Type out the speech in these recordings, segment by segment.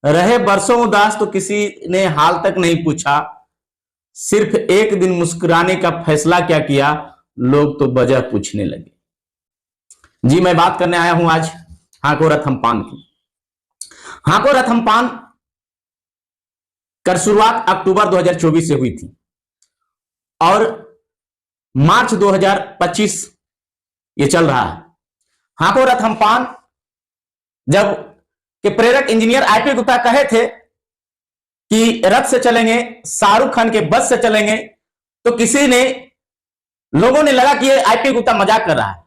रहे बरसों उदास तो किसी ने हाल तक नहीं पूछा। सिर्फ एक दिन मुस्कुराने का फैसला क्या किया, लोग तो वजह पूछने लगे। जी, मैं बात करने आया हूं आज हाको रथमपान की। हाको रथमपान कर शुरुआत अक्टूबर 2024 से हुई थी और मार्च 2025 ये चल रहा है। हाको रथमपान जब के प्रेरक इंजीनियर आईपी गुप्ता कहे थे कि रथ से चलेंगे, शाहरुख खान के बस से चलेंगे, तो लोगों ने लगा कि ये आईपी गुप्ता मजाक कर रहा है।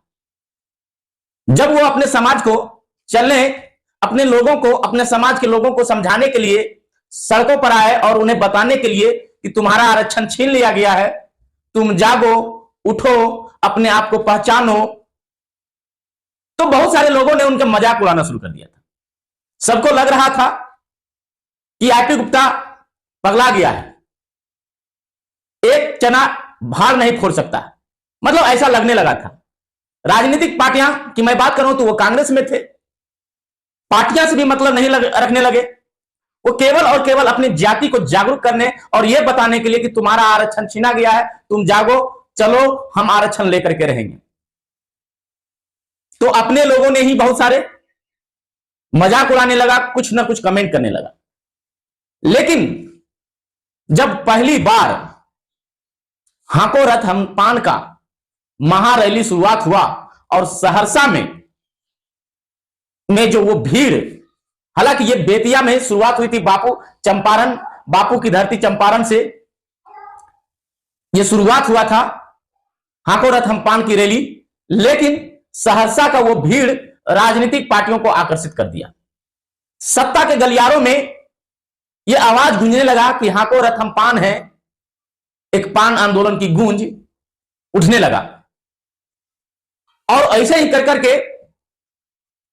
जब वो अपने समाज को चलने, अपने लोगों को, अपने समाज के लोगों को समझाने के लिए सड़कों पर आए और उन्हें बताने के लिए कि तुम्हारा आरक्षण छीन लिया गया है, तुम जागो, उठो, अपने आप को पहचानो, तो बहुत सारे लोगों ने उनका मजाक उड़ाना शुरू कर दिया था। सबको लग रहा था कि आईपी गुप्ता पगला गया है, एक चना भार नहीं फोड़ सकता, मतलब ऐसा लगने लगा था। राजनीतिक पार्टियां की मैं बात करूं तो वो कांग्रेस में थे, पार्टियां से भी मतलब नहीं रखने लगे। वो केवल और केवल अपनी जाति को जागरूक करने और यह बताने के लिए कि तुम्हारा आरक्षण छीना गया है, तुम जागो, चलो हम आरक्षण लेकर के रहेंगे। तो अपने लोगों ने ही बहुत सारे मजाक उड़ाने लगा, कुछ ना कुछ कमेंट करने लगा। लेकिन जब पहली बार हाको रथमपान का महारैली शुरुआत हुआ और सहरसा में जो वो भीड़, हालांकि ये बेतिया में शुरुआत हुई थी, बापू की धरती चंपारण से ये शुरुआत हुआ था हाको रथमपान की रैली, लेकिन सहरसा का वो भीड़ राजनीतिक पार्टियों को आकर्षित कर दिया। सत्ता के गलियारों में यह आवाज गूंजने लगा कि हाको रथमपान है, एक पान आंदोलन की गूंज उठने लगा। और ऐसे ही कर करके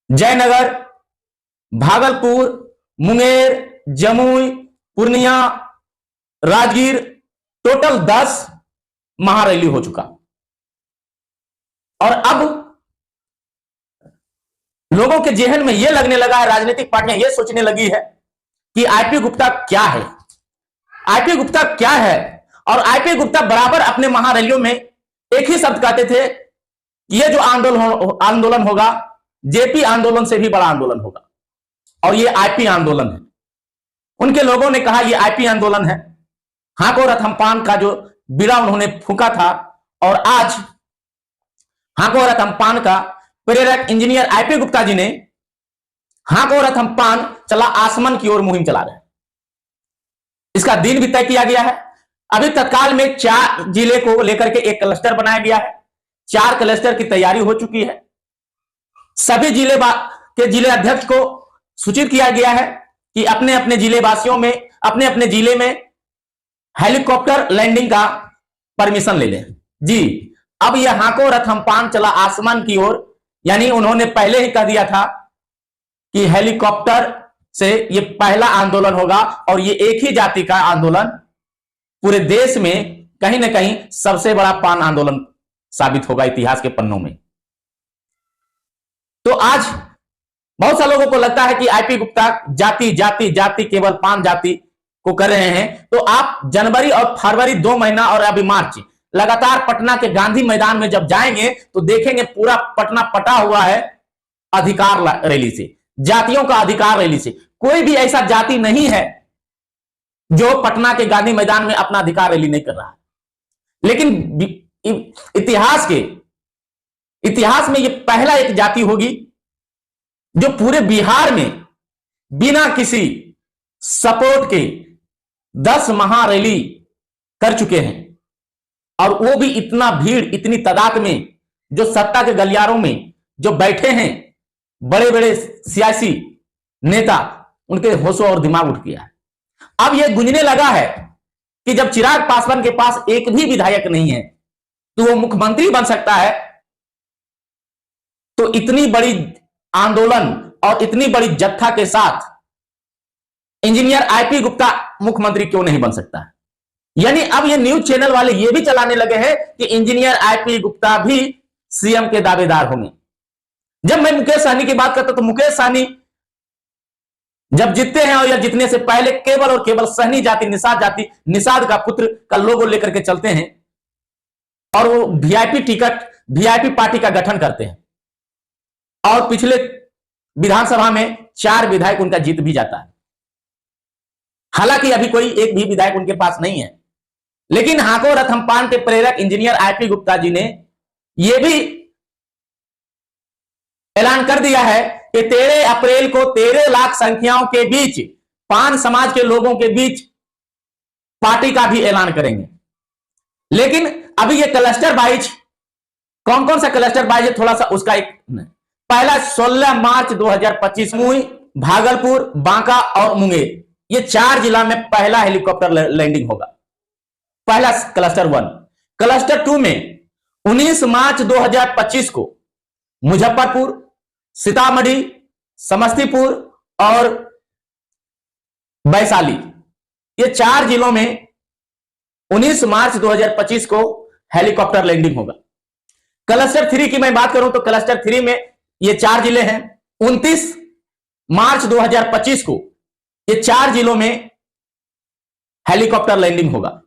जयनगर, भागलपुर, मुंगेर, जमुई, पूर्णिया, राजगीर, टोटल 10 महारैली हो चुका। और अब लोगों के जेहन में यह लगने लगा है, राजनीतिक पार्टियां यह सोचने लगी है कि आईपी गुप्ता क्या है, आईपी गुप्ता क्या है। और आईपी गुप्ता बराबर अपने महारैलियों में एक ही शब्द कहते थे कि यह जो आंदोलन होगा, जेपी आंदोलन से भी बड़ा आंदोलन होगा और यह आईपी आंदोलन है। उनके लोगों ने कहा यह आईपी आंदोलन है। हाको रथमपान का जो बीड़ा उन्होंने फूंका था, और आज हाको रथमपान का प्रेरक इंजीनियर आईपी गुप्ता जी ने हाको रथमपान चला आसमान की ओर मुहिम चला रहे हैं। इसका दिन भी तय किया गया है। अभी तत्काल में 4 जिले को लेकर के एक क्लस्टर बनाया गया है। 4 क्लस्टर की तैयारी हो चुकी है। सभी जिले के जिले अध्यक्ष को सूचित किया गया है कि अपने अपने जिले वासियों में, अपने अपने जिले में हेलीकॉप्टर लैंडिंग का परमिशन ले लें। जी, अब यह हाको रथमपान चला आसमान की ओर, यानी उन्होंने पहले ही कह दिया था कि हेलीकॉप्टर से यह पहला आंदोलन होगा और यह एक ही जाति का आंदोलन पूरे देश में कहीं ना कहीं सबसे बड़ा पान आंदोलन साबित होगा इतिहास के पन्नों में। तो आज बहुत सारे लोगों को लगता है कि आईपी गुप्ता जाति जाति जाति केवल पान जाति को कर रहे हैं। तो आप जनवरी और फरवरी 2 महीना और अभी मार्च लगातार पटना के गांधी मैदान में जब जाएंगे तो देखेंगे पूरा पटना पटा हुआ है अधिकार रैली से, जातियों का अधिकार रैली से। कोई भी ऐसा जाति नहीं है जो पटना के गांधी मैदान में अपना अधिकार रैली नहीं कर रहा है। लेकिन इतिहास में यह पहला एक जाति होगी जो पूरे बिहार में बिना किसी सपोर्ट के 10 महारैली कर चुके हैं। और वो भी इतना भीड़, इतनी तादाद में, जो सत्ता के गलियारों में जो बैठे हैं बड़े बड़े सियासी नेता, उनके होशों और दिमाग उठ गया है। अब यह गूंजने लगा है कि जब चिराग पासवान के पास एक भी विधायक नहीं है तो वो मुख्यमंत्री बन सकता है, तो इतनी बड़ी आंदोलन और इतनी बड़ी जत्था के साथ इंजीनियर आईपी गुप्ता मुख्यमंत्री क्यों नहीं बन सकता है। यानी अब ये न्यूज चैनल वाले ये भी चलाने लगे हैं कि इंजीनियर आईपी गुप्ता भी सीएम के दावेदार होंगे। जब मैं मुकेश सहनी की बात करता तो मुकेश सहनी जब जीतते हैं और या जीतने से पहले केवल और केवल सहनी जाति, निषाद का पुत्र का लोगो लेकर के चलते हैं और वो वीआईपी पार्टी का गठन करते हैं और पिछले विधानसभा में 4 विधायक उनका जीत भी जाता है। हालांकि अभी कोई एक भी विधायक उनके पास नहीं है, लेकिन हाको रथमपान के प्रेरक इंजीनियर आईपी गुप्ता जी ने यह भी ऐलान कर दिया है कि 13 अप्रैल को 13 लाख संख्याओं के बीच 5 समाज के लोगों के बीच पार्टी का भी ऐलान करेंगे। लेकिन अभी ये क्लस्टर वाइज कौन कौन सा क्लस्टर वाइज है, थोड़ा सा उसका एक पहला 16 मार्च 2025 मुई, भागलपुर, बांका और मुंगेर, ये 4 जिला में पहला हेलीकॉप्टर लैंडिंग होगा। पहला क्लस्टर 1। क्लस्टर 2 में 19 मार्च 2025 को मुजफ्फरपुर, सीतामढ़ी, समस्तीपुर और वैशाली, ये 4 जिलों में 19 मार्च 2025 को हेलीकॉप्टर लैंडिंग होगा। क्लस्टर 3 की मैं बात करूं तो क्लस्टर 3 में ये 4 जिले हैं। 29 मार्च 2025 को ये 4 जिलों में हेलीकॉप्टर लैंडिंग होगा।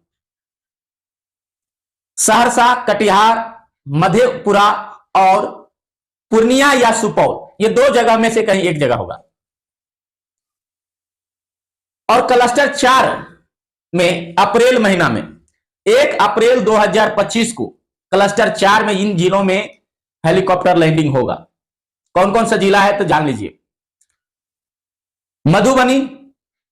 सहरसा, कटिहार, मधेपुरा और पूर्णिया या सुपौल, ये 2 जगह में से कहीं एक जगह होगा। और क्लस्टर 4 में अप्रैल महीना में 1 अप्रैल 2025 को क्लस्टर 4 में इन जिलों में हेलीकॉप्टर लैंडिंग होगा। कौन कौन सा जिला है तो जान लीजिए। मधुबनी,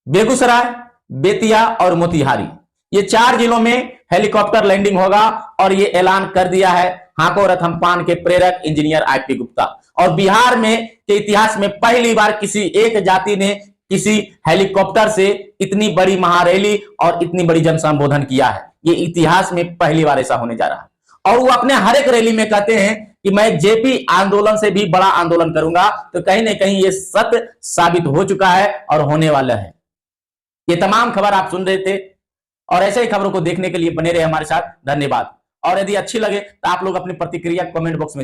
बेगूसराय, बेतिया और मोतिहारी, ये 4 जिलों में हेलीकॉप्टर लैंडिंग होगा और ये ऐलान कर दिया है हाको रथमपान के प्रेरक इंजीनियर आईपी गुप्ता। और बिहार में के इतिहास में पहली बार किसी एक जाति ने किसी हेलीकॉप्टर से इतनी बड़ी महारैली और इतनी बड़ी जन संबोधन किया है। ये इतिहास में पहली बार ऐसा होने जा रहा है। और वो अपने हर एक रैली में कहते हैं कि मैं जेपी आंदोलन से भी बड़ा आंदोलन करूंगा। तो कहीं ना कहीं ये सत्य साबित हो चुका है और होने वाला है। ये तमाम खबर आप सुन रहे थे और ऐसे ही खबरों को देखने के लिए बने रहे हमारे साथ। धन्यवाद। और यदि अच्छी लगे तो आप लोग अपनी प्रतिक्रिया कमेंट बॉक्स में